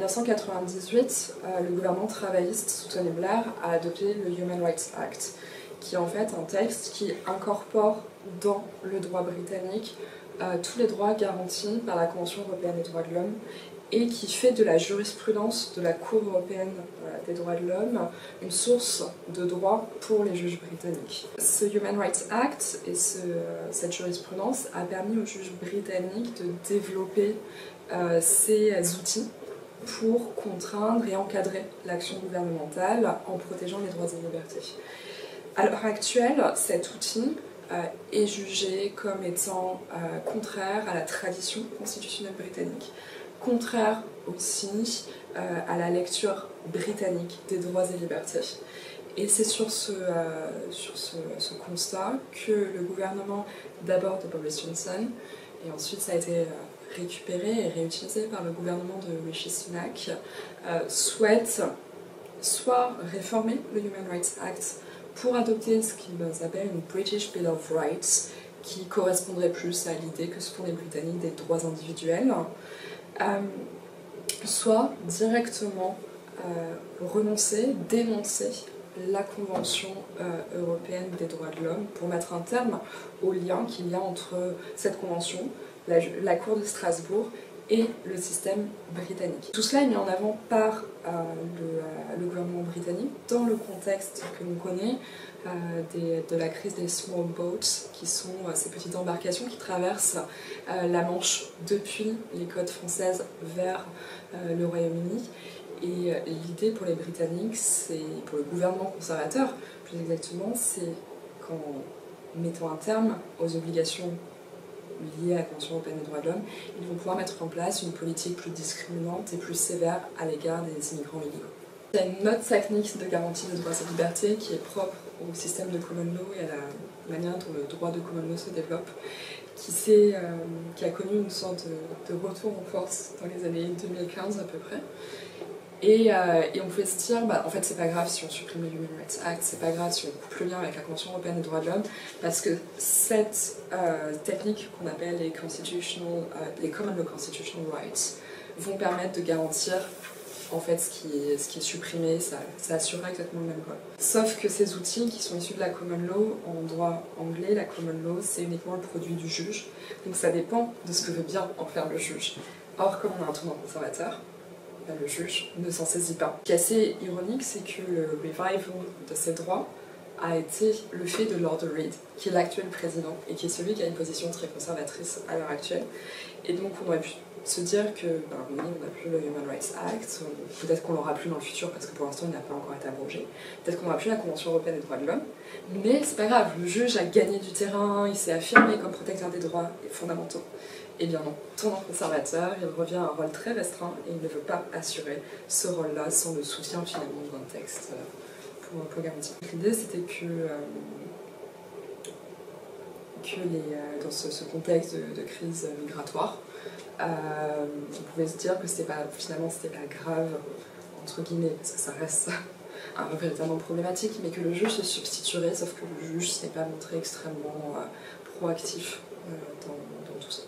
1998, le gouvernement travailliste sous Tony Blair a adopté le Human Rights Act, qui est en fait un texte qui incorpore dans le droit britannique tous les droits garantis par la Convention européenne des droits de l'homme et qui fait de la jurisprudence de la Cour européenne des droits de l'homme une source de droit pour les juges britanniques. Ce Human Rights Act et cette jurisprudence a permis aux juges britanniques de développer ces outils pour contraindre et encadrer l'action gouvernementale en protégeant les droits et libertés. À l'heure actuelle, cet outil est jugé comme étant contraire à la tradition constitutionnelle britannique, contraire aussi à la lecture britannique des droits et libertés. Et c'est sur ce constat que le gouvernement, d'abord de Boris Johnson, et ensuite ça a été récupéré et réutilisé par le gouvernement de Rishi Sunak, souhaite soit réformer le Human Rights Act pour adopter ce qu'ils appellent une British Bill of Rights, qui correspondrait plus à l'idée que se font les Britanniques des droits individuels, soit directement renoncer, dénoncer la Convention européenne des droits de l'homme pour mettre un terme au lien qu'il y a entre cette convention, la Cour de Strasbourg et le système britannique. Tout cela est mis en avant par le gouvernement britannique dans le contexte que l'on connaît de la crise des small boats, qui sont ces petites embarcations qui traversent la Manche depuis les côtes françaises vers le Royaume-Uni. Et l'idée pour les Britanniques, c'est pour le gouvernement conservateur, plus exactement, c'est qu'en mettant un terme aux obligations liées à la Convention européenne des droits de l'homme, ils vont pouvoir mettre en place une politique plus discriminante et plus sévère à l'égard des immigrants illégaux. Il y a une autre technique de garantie des droits et libertés qui est propre au système de common law et à la manière dont le droit de common law se développe, qui a connu une sorte de retour en force dans les années 2015 à peu près. Et on pouvait se dire, en fait c'est pas grave si on supprime le Human Rights Act, c'est pas grave si on coupe le lien avec la Convention européenne des droits de l'homme, parce que cette technique qu'on appelle les Common Law Constitutional Rights vont permettre de garantir en fait ce qui est supprimé, ça assurera exactement le même rôle. Sauf que ces outils qui sont issus de la Common Law, en droit anglais, la Common Law c'est uniquement le produit du juge, donc ça dépend de ce que veut bien en faire le juge. Or comme on a un tournant conservateur, le juge ne s'en saisit pas. Ce qui est assez ironique, c'est que le revival de ces droits a été le fait de Lord Reid, qui est l'actuel président et qui est celui qui a une position très conservatrice à l'heure actuelle. Et donc on aurait pu se dire que, oui, on n'a plus le Human Rights Act, peut-être qu'on l'aura plus dans le futur parce que pour l'instant il n'a pas encore été abrogé, peut-être qu'on n'aura plus la Convention européenne des droits de l'homme, mais c'est pas grave, le juge a gagné du terrain, il s'est affirmé comme protecteur des droits fondamentaux. Eh bien non, tournant conservateur, il revient à un rôle très restreint et il ne veut pas assurer ce rôle-là sans le soutien finalement d'un texte pour garantir. L'idée c'était que dans ce contexte de crise migratoire, on pouvait se dire que finalement c'était pas grave, entre guillemets, parce que ça reste véritablement problématique, mais que le juge se substituerait, sauf que le juge s'est pas montré extrêmement proactif dans tout ça.